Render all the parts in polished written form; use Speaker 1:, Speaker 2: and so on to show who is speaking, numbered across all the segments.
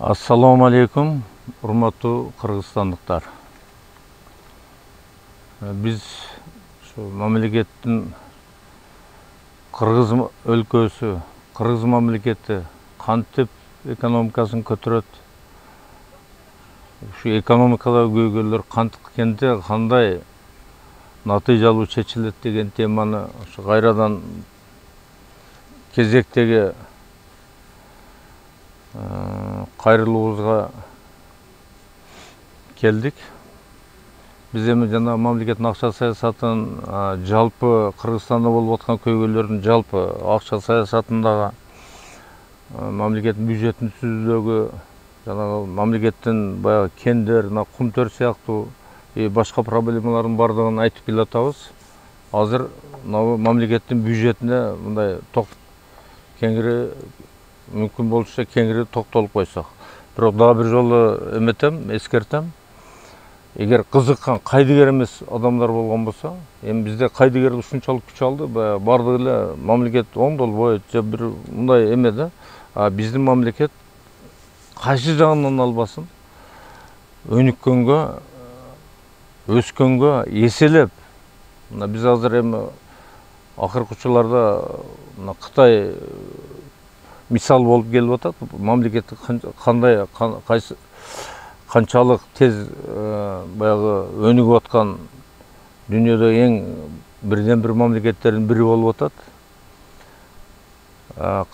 Speaker 1: Assalamu alaikum, урматтуу кыргызстандыктар. Биз şu мамлекеттин кыргыз өлкөсү, кыргыз мамлекети кантип экономикасын көтөрөт, şu экономикада көйгөйлөр кантикенде кандай натыйжалуу чечилет деген теманы şu кайрадан кезектеги кайрылуубузга келдик. Биз эми жана мамлекеттин акча саясатынын жалпы Кыргызстанда болуп аткан көйгөйлөрдүн жалпы акча саясатындагы мамлекеттин бюджетин түзүүдөгү жанагы мамлекеттин баягы кендер, кум төр сыяктуу башка проблемалардын бардыгын айтып келе атабыз. Азыр мамлекеттин бюджетине мындай кеңири мүмкүн болушунча кеңири токтолуп койсок. Бирок дагы бир жолу эметем, эскертем. Эгер кызыккан кайдыгер эмес адамдар болгон болсо, эми бизде кайдыгер ушунчалык күч алды, бардыгы эле мамлекет оңдолбойт же бир мындай эме да. Биздин мамлекет кайсы жагынан албасын өнүккөнгө, өскөнгө эселеп. Биз азыр эми акыркы учурларда Кытай мисал болуп келип атат. Мамлекет кандай канчалык тез баягы өнүгүп аткан дүйнөдө эң бирден бир мамлекеттердин бири болуп атат.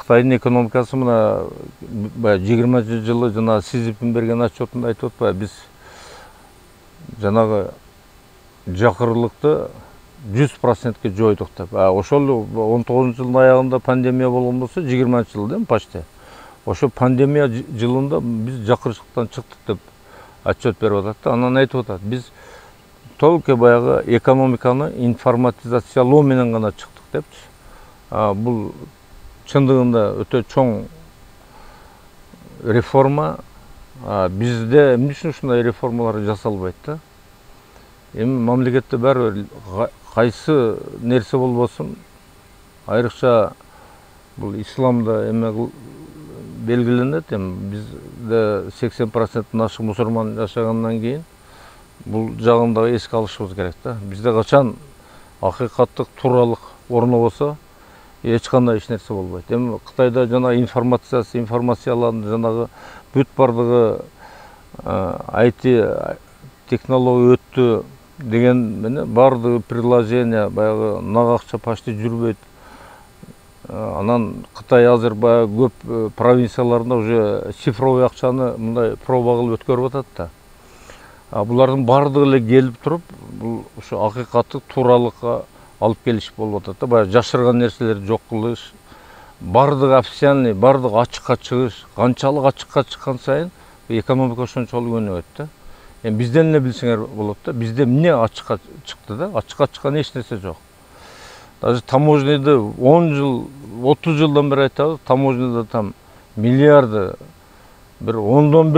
Speaker 1: Кытайдын экономикасы мына 20-жылы жана Си Цзиньпин берген отчетунда айтып атпайбы, биз жанагы жакырлыкты 100%ке жойдук деп. Ошол 19-жылдын аягында пандемия болгон болсо, 20-жылда эми почти. Ошо пандемия жылында биз жакырчылыктан чыктык деп отчет берип атат. Анан айтып атат, биз толук баягы экономиканы информатизациялоо менен гана чыктык депчи. Бул чындыгында өтө чоң реформа. Бизде эмне үчүн ушундай реформалар жасалбайт да? Эми мамлекетте баары кайсы нерсе болбосун, айрыкча бул исламда эме белгиленет. Эми бизде 80%-тен ашык мусулман жашагандан кийин бул жагын дагы эске алышыбыз керек да. Бизде качан акыйкаттык тууралык орнобосо, эч кандай эч нерсе болбойт. Эми Кытайда жана информацияланды, жанагы бүт бардыгы IT технология өттү деген менен бардыгы приложение баягы нак акча почти жүрбөйт. Анан Кытай азыр баягы көп провинцияларында уже цифровой акчаны мындай проба кылып өткөрүп атат да. Булардын бардыгы эле келип туруп, бул ушу акыйкаттык тууралыкка алып келиш болуп атат да. Баягы жашырган нерселерди жок кылыш, бардыгы официальный, бардыгы ачыкка чыгыш. Канчалык ачыкка чыккан сайын экономика ошончолук өнүгөт да. Эми бизден эле билсеңер болот да. Бизде эмне ачыкка чыкты да? Ачыкка чыккан эч нерсе жок. Даже таможняда 10 жыл, 30 жылдан бери айтабыз, таможняда там миллиарды бир 10дон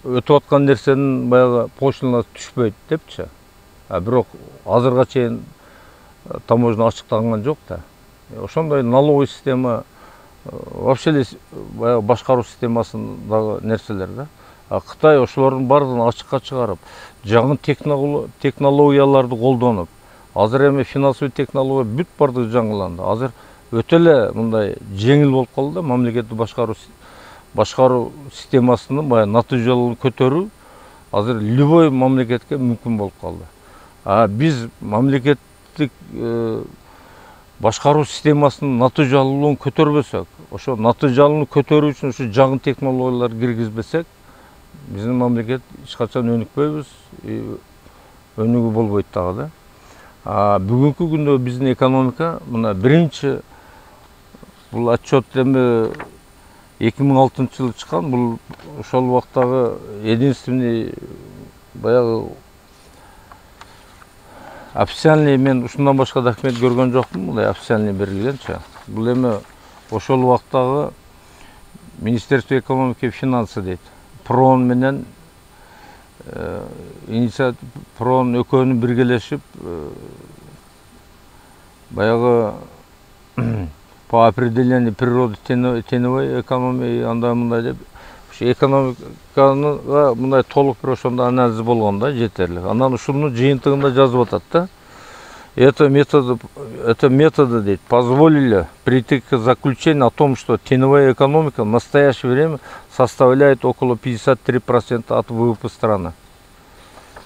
Speaker 1: 1 өтүп аткан нерсенин баягы пошлинасы түшпөйт депчи. Бирок азырга чейин таможня ачыкталган жок да. Ошондой налоговый система, вообще эле баягы башкаруу системасындагы нерселер да. Кытай ошолордун бардыгын ачыкка чыгарып, жаңы технологияларды колдонуп, азыр эми финансовый технология бүт бардыгы жаңыланды. Азыр өтө эле мындай жеңил болуп калды да, мамлекетти башкаруу системасынын баягы натыйжалуулугун көтөрүү азыр любой мамлекетке мүмкүн болуп калды. Биз мамлекеттик башкаруу системасынын натыйжалуулугун көтөрбөсөк, ошо натыйжалууну көтөрүү үчүн ушу жаңы технологияларды киргизбесек, биздин мамлекет эч качан өнүкпөйбүз, өнүгүү болбойт дагы да. Бүгүнкү күндө биздин экономика мына биринчи бул отчет эми 2006-жылы чыккан, бул ошол убактагы единственный баягы официальный, мен ушундан башка документ көргөн жокмун, мындай официальный берилгенчи. Бул эми ошол убактагы Министерство экономики и финансы дейт. ПРОН менен ПРОН экөөнү биргелешип баягы по определению природы теневой экономии андай мындай деп Ушу экономикага мындай толук бир ошондо анализ болгон да жетерлик. Анан ушунун жыйынтыгында жазып атат да. Это методы дейт, позволили прийти к заключению о том, что теневая экономика в настоящее время составляет около 53% от ВВП страны.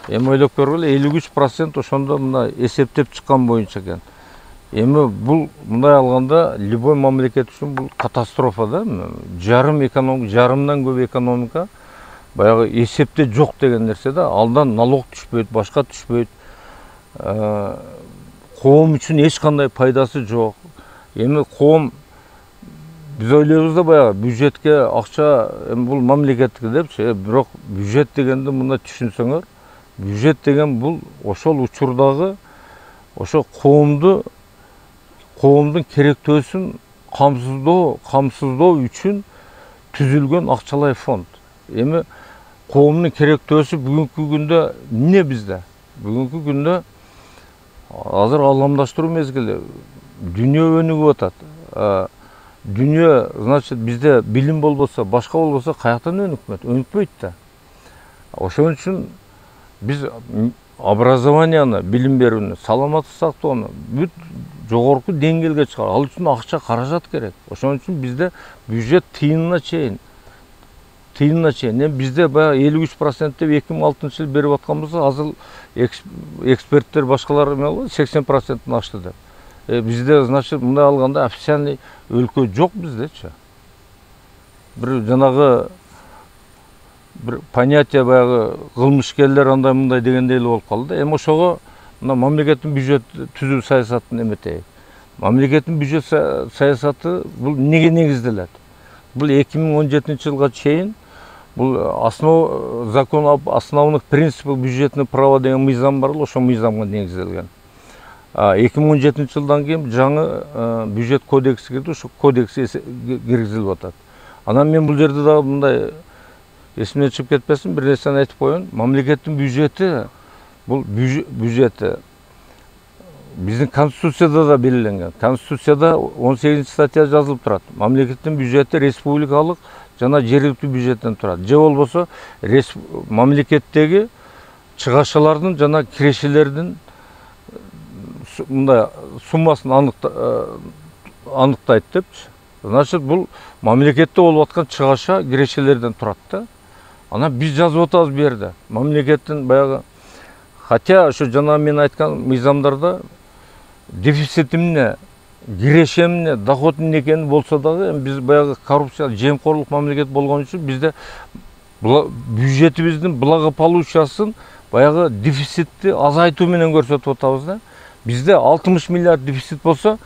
Speaker 1: Эми ойлоп көргүлө 53% ошондо мына эсептеп чыккан боюнча экен. Эми бул мындай алганда любой мамлекет үчүн бул катастрофа да. Жарым экономика, жарымдан көп экономика баягы эсепте жок деген нерсе да. Алдан налог түшпөйт, башка түшпөйт. Коом үчүн эч кандай пайдасы жок. Эми коом биз ойлойбуз да баягы бюджетке акча бул мамлекеттики депчи, бирок бюджет дегенди мындай түшүнсөңөр, бюджет деген бул ошол учурдагы ошо коомдун керектөөсүн камсыздоо үчүн түзүлгөн акчалай фонд. Эми коомдун керектөөсү бүгүнкү күндө эмне бизде? Бүгүнкү күндө азыр ааламдаштыруу мезгили, дүйнө өнүгүп атат. Дүйнө, значит, бизде билим болбосо, башка болбосо каяктан өнүкпөйт да. Ошон үчүн биз образованияны, билим берүүнү, саламаттык сактоону бүт жогорку деңгээлге чыгар. Ал үчүн акча, каражат керек. Ошон үчүн бизде бюджет тыйынына чейин. Бизде баягы 53% деп 2006 берип атканбыз, азыр эксперттер башкалар эме 80%-тен ашты деп. Бизде, значит, мындай алганда официальный өлкө жок биздечи. Бир жанагы бир понятие баягы кылмышкерлер андай мындай дегендей эле болуп калды. Эми ошого мына мамлекеттин бюджет түзүү саясатын эметейик. Мамлекеттин бюджет саясаты бул неге негизделет? Бул 2017 жылга чейин бул закон об основных принципах бюджетного права деген мыйзам бар, ошол мыйзамга негизделген. 2017 жылдан кийин жаңы бюджет кодекси кирди, ошол кодекс киргизилип атат. Анан мен бул жерде дагы мындай эсимден чыгып кетпесин, бир нерсени айтып коеюн. Мамлекеттин бюджети бул бюджети биздин конституцияда да белгиленген. Конституцияда 18-статья жазылып турат. Мамлекеттин бюджети республикалык жана жергиликтүү бюджеттен турат. Же болбосо мамлекеттеги чыгашалардын жана кирешелердин мындай суммасын аныктайт депчи. Значит, бул мамлекетте болуп аткан чыгаша кирешелерден турат да. Анан биз жазып атабыз бу жерде. Мамлекеттин баягы, хотя ошо жана мен айткан мыйзамдарда дефицит эмне, киреше эмне, доход эмне экени болсо дагы, биз баягы коррупция, жемкорлук мамлекет болгон үчүн бизде бюджетибиздин благополучиясын баягы дефицитти азайтуу менен көрсөтүп атабыз да. Бизде 60 миллиард дефицит болсо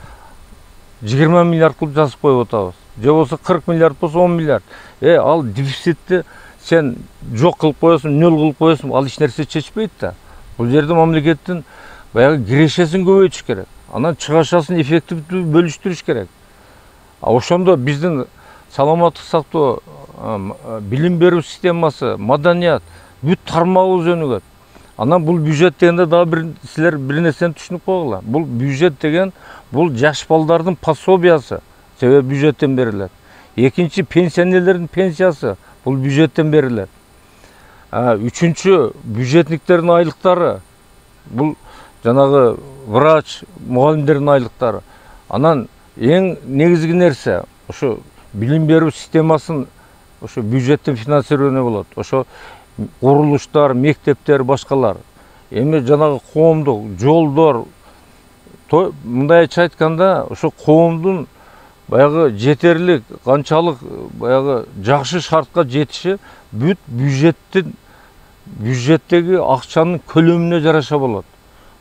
Speaker 1: 20 миллиард кылып жазып коюп атабыз. Же болсо 40 миллиард болсо 10 миллиард. Ал дефицитти сен жок кылып коесуң, нөл кылып коесуң, ал эч нерсе чечпейт да. Бул жерде мамлекеттин баягы кирешесин көбөйтүш керек. Анан чыгашасын эффективдүү бөлүштүрүш керек. Ошондо биздин саламаттык сактоо, билим берүү системасы, маданият бүт тармагыбыз өнүгөт. Анан бул бюджет дегенде дагы силер бир нерсени түшүнүп койгула. Бул бюджет деген бул жаш балдардын пособиясы, себеби бюджеттен берилет. Экинчи, пенсионерлердин пенсиясы, бул бюджеттен берилет. Үчүнчү, бюджетниктердин айлыктары, бул жанагы врач, мугалимдердин айлыктары. Анан эң негизги нерсе ошо билим берүү системасын ошо бюджеттен финансирование болот. Ошо курулуштар, мектептер, башкалар. Эми жанагы коомдук жолдор, мындайча айтканда, ошо коомдун баягы жетерлик, канчалык баягы жакшы шартка жетиши бүт бюджеттеги акчанын көлөмүнө жараша болот.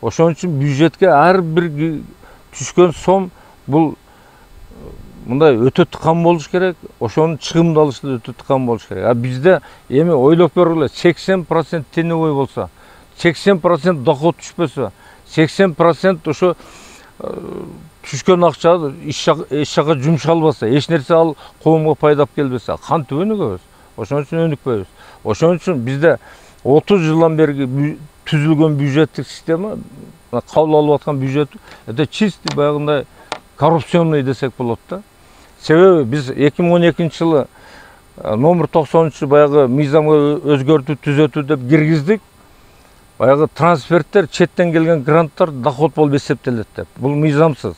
Speaker 1: Ошон үчүн бюджетке ар бир түшкөн сом бул мындай өтө тыкан болуш керек, ошонун чыгымды алышта өтө тыкан болуш керек. Бизде эми ойлоп көргүлө, 80% теневой болсо, 80% доход түшпөсө, 80% ошо түшкөн акча эч жака жумшалбаса, эч нерсе ал коомго пайдап келбесе, кантип өнүгөбүз? Ошон үчүн өнүкпөйбүз. Ошон үчүн бизде 30 жылдан бери түзүлгөн бюджеттик система, кабыл алып аткан бюджет, это чистый баягындай коррупционный десек болот да. Себеби биз 2012 жылы номер 90 баягы мыйзамга өзгөртүү түзөтүү деп киргиздик. Баягы трансферттер, четтен келген гранттар доход болуп эсептелет деп. Бул мыйзамсыз.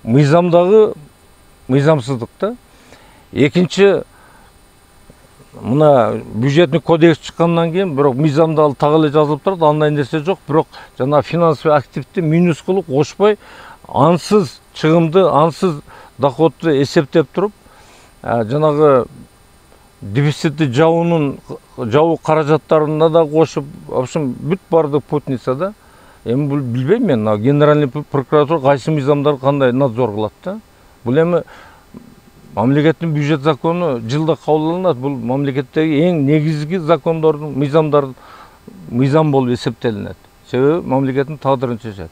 Speaker 1: Мыйзамдагы мыйзамсыздык да. Экинчи, мына бюджетный кодекс чыккандан кийин, бирок мыйзамда ал так эле жазылып турат, андай нерсе жок, бирок жана финансовый активди минус кылып кошпой, ансыз чыгымды, ансыз доходду эсептеп туруп, жанагы дефицитти жабуу каражаттарына да кошуп, в общем, бүт бардык путница да. Эми бул билбейм мен, генеральный прокуратура кайсы мыйзамдарды кандай надзор кылат да. Бул эми мамлекеттин бюджет закону жылда кабылданат. Бул мамлекеттеги эң негизги закондордун, мыйзам болуп эсептелинет. Себеби мамлекеттин тагдырын чечет.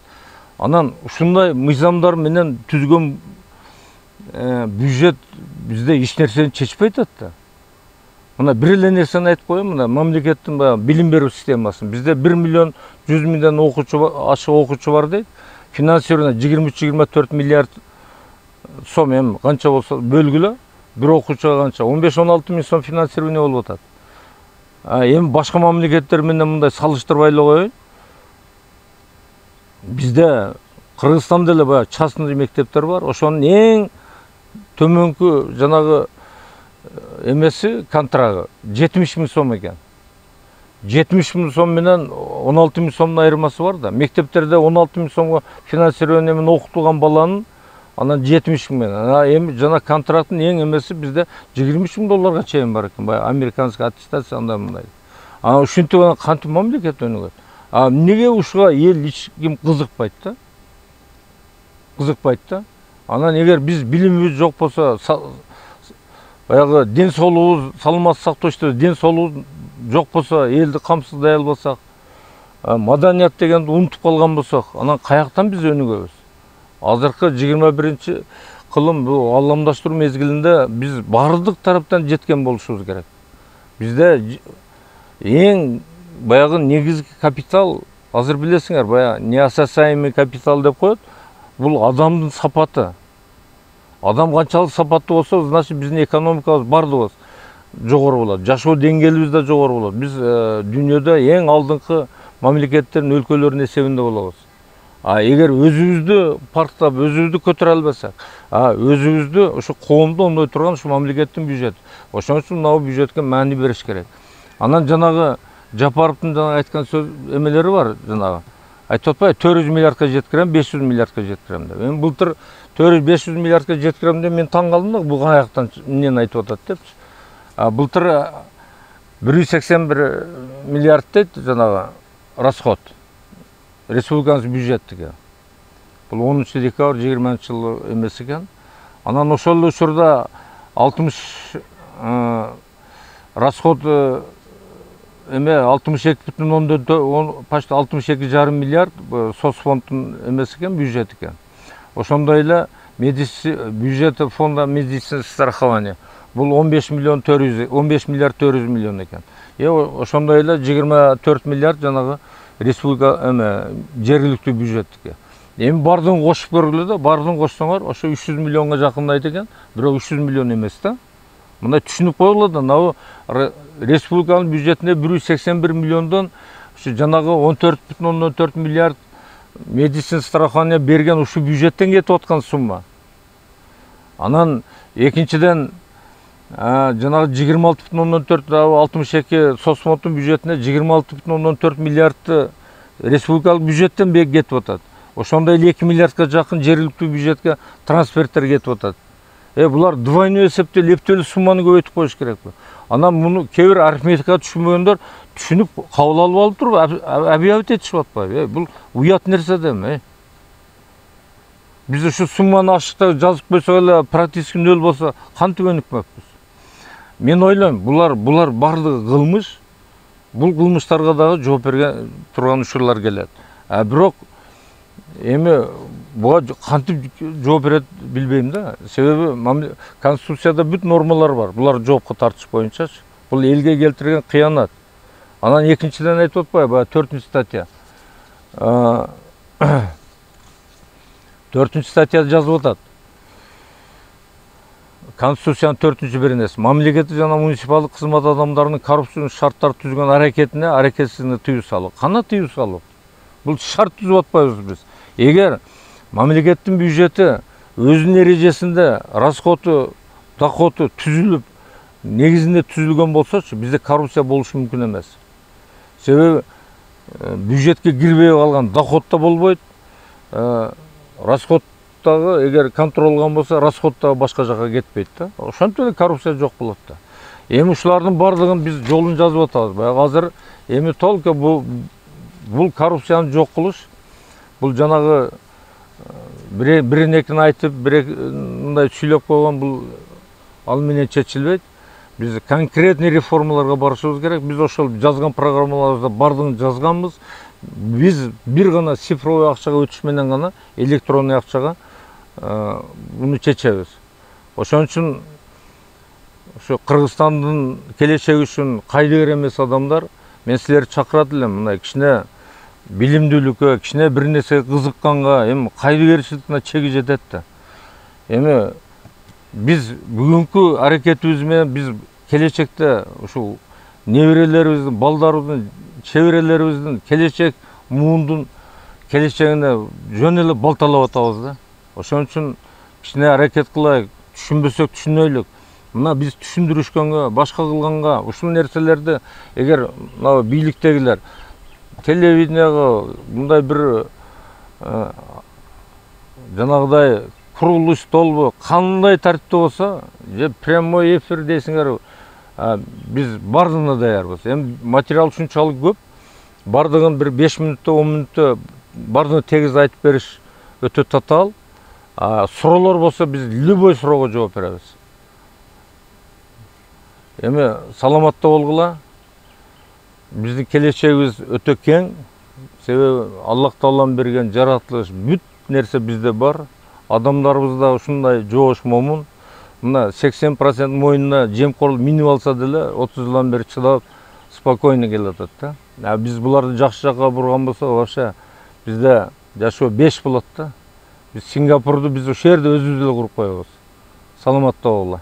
Speaker 1: Анан ушундай мыйзамдар менен түзгөн бюджет бизде эч нерсени чечпей атат да. Мына бир эле нерсени айтып коеюн, мына мамлекеттин билим берүү системасын. Бизде 1 миллион 100 миңден ашык окуучу бар дейт. Финансирование 23-24 миллиард сом, эми канча болсо бөлгүлө, бир окуучуга канча 15-16 миң сом финансирование болуп атат. Эми башка мамлекеттер менен мындай салыштырбай эле коеюн. Бизде Кыргызстанда эле баягы частный мектептер бар. Ошонун эң төмөнкү жанагы эмеси контрагы 70 миң сом экен. 70 миң сом менен 16 миң сомдун айырмасы бар да. Мектептерде 16 миң сомго финансирование менен окутулган баланын анан 70 миң менен. Эми жана контракттын эң эмеси бизде 20 миң долларга чейин бар экен. Баягы американский аттестация андай мындай. Ушинтип кантип мамлекет өнүгөт. Эмнеге ушуга эл эч ким кызыкпайт да? Кызыкпайт да. Анан эгер биз билимибиз жок болсо, баягы ден соолугубуз, саламаттык сактоочу ден соолугубуз жок болсо, элди камсыздай албасак, маданият дегенди унутуп калган болсок, анан каяктан биз өнүгөбүз? Азыркы 21-кылым бул ааламдаштыруу мезгилинде биз бардык тараптан жеткен болушубуз керек. Бизде эң баягы негизги капитал, азыр билесиңер, баягы неососаемый капитал деп коет. Бул адамдын сапаты. Адам канчалык сапаттуу болсо, значит биздин экономикабыз бардыгыбыз жогору болот. Жашоо деңгээлибиз да жогору болот. Биз дүйнөдө эң алдыңкы мамлекеттердин, өлкөлөрдүн эсебинде болобуз. Эгер өзүбүздү парктап, өзүбүздү көтөрө албасак, өзүбүздү ошо коомду оңдой турган ушу мамлекеттин бюджети. Ошон үчүн мына бюджетке маани бериш керек. Анан жанагы Жапаровдун жанагы айткан сөз эмелери бар, жанагы. Айтып атпайбы, 400 миллиардка жеткирем, 500 миллиардка жеткирем деп. Эми былтыр 400-500 миллиардка жеткирем деп мен таң калдым да, бул каяктан эмнени айтып атат депчи. Былтыр 181 миллиард дейт жанагы расход. Республиканын бюджеттиги. Бул 10 декабрь 20-жылы эмес экен. Анан ошол эле учурда 60 расход 62,4, почти 62,5 миллиард соцфонддун эмес экен, бюджет экен. Ошондой эле бюджет фонда медицинское страхование. Бул 15 миллиард 400 миллион экен. Ошондой эле 24 миллиард жанагы республика жергиликтүү бюджеттики. Эми бардыгын кошуп көргүлө да, бардыгын кошсоңор ошо 300 миллионго жакындайт экен. Бирок 300 миллион эмес да. Мындай түшүнүп койгула да, мына республиканын бюджетине 181 миллиондон ушу жанагы 14,4 миллиард медицина страхование берген ушу бюджеттен кетип аткан сумма. Анан экинчиден жанагы 26,4 62 соцфонддун бюджетине 26,4 миллиардты республикалык бюджеттен кетип атат. Ошондой эле 2 миллиардка жакын жергиликтүү бюджетке трансферттер кетип атат. Булар двойной эсепте лептелүү сумманы көбөйтүп коюш керек. Анан муну кээ бир арифметикага түшүнбөгөндөр түшүнүп кабыл алып алып туруп объявить этишип атпайбы? Бул уят нерсе да эми. Биз ушу сумманы ашыкта жазып койсок эле практически нөл болсо кантип өнүкмөкпүз? Мен ойлойм, булар бардыгы кылмыш. Бул кылмыштарга дагы жооп берген турган учурлар келет. Бирок эми буга кантип жооп берет билбейм да. Себеби Конституцияда бүт нормалар бар. Булар жоопко тартыш боюнчачы. Бул элге келтирген кыянат. Анан экинчиден айтып атпайбы, 4-статья. 4-статьяда жазып атат. Конституциянын 4-беренеси мамлекеттик жана муниципалдык кызмат адамдарынын коррупциялык шарттар түзгөн аракетсиздигине тыюу салуу. Кана тыюу салуу? Бул шарт түзүп атпайбыз биз. Эгер мамлекеттин бюджети өзүнүн эрежесинде расходу, доходу түзүлүп, негизинде түзүлгөн болсочу, бизде коррупция болушу мүмкүн эмес. Себеби бюджетке кирбей калган доход да болбойт, расход эгер контролгон болсо, расход да башка жака кетпейт да. Ошентип эле коррупция жок болот да. Эми ушулардын бардыгын биз жолун жазып атабыз. Баягы азыр эми толко бул коррупцияны жок кылыш, бул жанагы бирин-экин айтып, мындай сүйлөп койгон бул ал менен чечилбейт. Биз конкретный реформаларга барышыбыз керек. Биз ошол жазган программаларыбызда бардыгын жазганбыз. Биз бир гана цифровой акчага өтүш менен гана электронный акчага буну чечебиз. Ошон үчүн ошо Кыргызстандын келечеги үчүн кайдыгер эмес адамдар, мен силерди чакырат элем, мындай кичине билимдүүлүккө, кичине бир нерсеге кызыкканга, эми кайдыгерчиликтин чеги жетет да. Эми биз бүгүнкү аракетибиз менен биз келечекте ушул неберелерибиздин, балдарыбыздын, чеберелерибиздин келечек муундун келечегине жөн эле балталап атабыз да. Ошон үчүн кичине аракет кылайык, түшүнбөсөк түшүнөйлүк. Мына биз түшүндүрүшкөнгө, башка кылганга, ушул нерселерди эгер мына бийликтегилер телевиденияга мындай бир жанагыдай круглый столбу кандай тартипте болсо, же прямой эфир дейсиңер, биз бардыгына даярбыз. Эми материал ушунчалык көп, бардыгын бир 5 мүнөттө, 10 мүнөттө бардыгын тегиз айтып бериш өтө татаал. Суроолор болсо биз любой суроого жооп беребиз. Эми саламатта болгула. Биздин келечегибиз өтө кең. Себеби Аллах Тааланын берген жаратылыш бүт нерсе бизде бар. Адамдарыбыз да ушундай жоош момун. Мына 80% мойнуна жемкорлук минип алса деле 30 жылдан бери чыдап спокойно келатат да. Биз буларды жакшы жакка бурган болсо, вообще бизде жашоо 5 болот да. Biz Singapur'da biz o şehirde özümüzle kurup koyuyoruz. Salamat'ta oğla.